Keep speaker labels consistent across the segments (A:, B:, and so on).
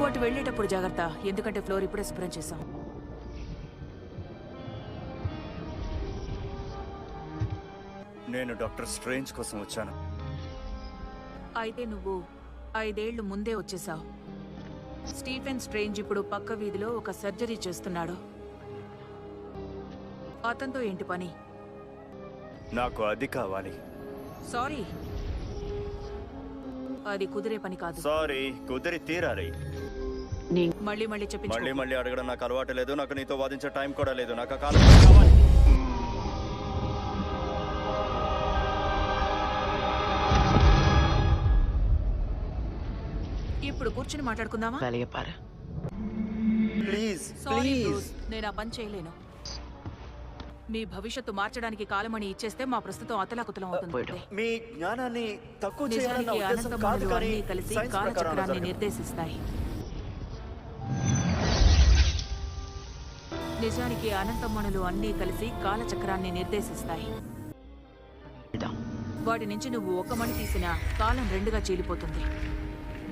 A: అటు వెళ్ళేటప్పుడు జాగ్రత్త, ఎందుకంటే ఫ్లోర్ ఇప్పుడే శుభ్రం చేశాం.
B: నేను డాక్టర్ స్ట్రేంజ్ కోసం వచ్చాను.
A: అయితే నువ్వు 5 ఏళ్లు ముందే వచ్చేసావు. స్టీఫెన్ స్ట్రేంజ్ ఇప్పుడు పక్క వీధిలో ఒక సర్జరీ చేస్తున్నాడు. అతనితో ఏంటి పని?
B: నాకు అది కావాలి.
A: సారీ, అది కుదిరే పని కాదు.
B: సారీ, కుదిరి తీరాలి.
A: మళ్ళీ మళ్ళీ చెప్పి
B: మళ్ళీ మళ్ళీ అడగడం నాకు అలవాటు లేదు. నాకు నీతో వాదించే టైం కూడా లేదు. నాకు ఆ కాలం కావాలి.
A: ఇప్పుడు కూర్చుని మాట్లాడుకుందామా?
B: Please
A: sorry
B: please.
A: బ్రూస్, నేను ఆ పని చేయలేను. మీ భవిష్యత్తు మార్చడానికి కాలమని ఇచ్చేస్తే మా ప్రస్తుతం అతలాకుతలం అవుతుంది.
B: మీ జ్ఞానాన్ని తక్కువ చేయాలన్న
A: నిజానికి
B: ఉద్దేశం కాదు,
A: అనంతమణులు
B: కానీ
A: అన్నీ కలిసి
B: సైన్స్ ప్రకారం
A: కాలచక్రాన్ని
B: జరగదు.
A: నిర్దేశిస్తాయి. నిజానికి అనంతమణులు అన్నీ కలిసి కాలచక్రాన్ని నిర్దేశిస్తాయి. వాటి నుంచి నువ్వు ఒక మణి తీసినా కాలం 2గా చీలిపోతుంది.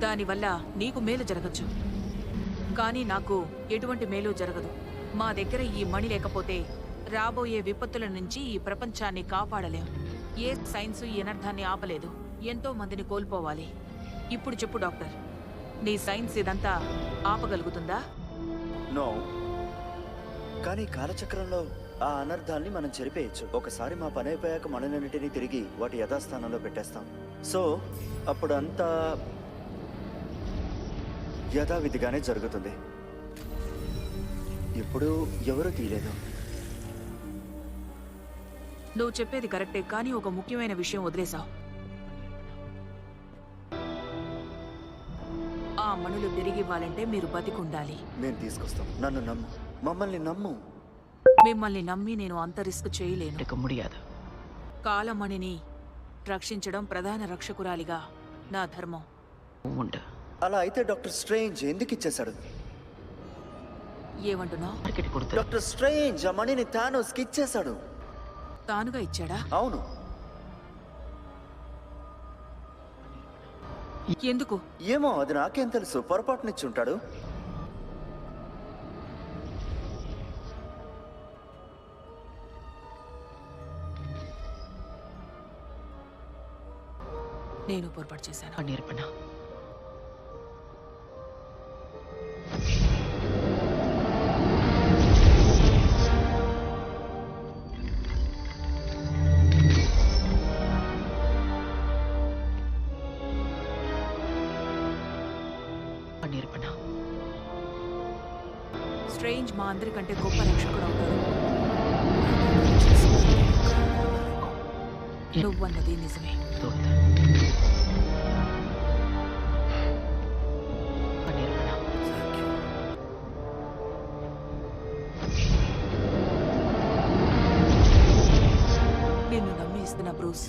A: దానివల్ల నీకు మేలు జరగచ్చు, కానీ నాకు ఎటువంటి మేలు జరగదు. మా దగ్గర ఈ మణి లేకపోతే రాబోయే విపత్తుల నుంచి ఈ ప్రపంచాన్ని కాపాడలేం. ఏ సైన్స్ ఈ అనర్థాన్ని ఆపలేదు. ఎంతో మందిని కోల్పోవాలి. ఇప్పుడు చెప్పు డాక్టర్, నీ సైన్స్ ఇదంతా ఆపగలుగుతుందా?
B: నో, కానీ కాలచక్రంలో ఆ అనర్థాల్ని మనం చెరిపేయచ్చు. ఒకసారి మా పని అయిపోయాక మనలన్నిటినీ తిరిగి వాటి యథాస్థానంలో పెట్టేస్తాం. సో అప్పుడు అంతా యథావిధిగానే జరుగుతుంది. ఇప్పుడు ఎవరూ తీయలేదు.
A: నువ్వు చెప్పేది కరెక్టే, కానీ ఒక ముఖ్యమైన విషయం వదిలేశావు. ఆ మణులు తిరిగి ఇవ్వాలంటే మీరు బతికుండాలి.
B: నేను తీసుకొస్తాం. నన్ను నమ్ము, మమ్మల్ని నమ్ము.
A: మిమ్మల్ని నమ్మి నేను అంత రిస్క్ చేయలేను. కాలమణిని రక్షించడం ప్రధాన రక్షకురాలిగా నా ధర్మం.
B: అలా అయితే డాక్టర్ స్ట్రేంజ్ ఎందుకు ఇచ్చేశాడు?
A: ఏమంటున్నావు?
B: డాక్టర్ స్ట్రేంజ్ ఆ మణిని థానోస్కి ఇచ్చేశాడు.
A: తానుగా ఇచ్చాడా?
B: అవును.
A: ఎందుకు?
B: ఏమో, అది నాకేం తెలుసు. పొరపాటునిచ్చుంటాడు.
A: నేను పొరపాటు చేశాను.
C: నేర్పణ
A: స్ట్రేంజ్ మా అందరికంటే గొప్ప రక్షకుడు అవుతాడు. నువ్వన్నది నిజమే. నిన్ను నమ్మి ఇస్తున్నా బ్రూస్.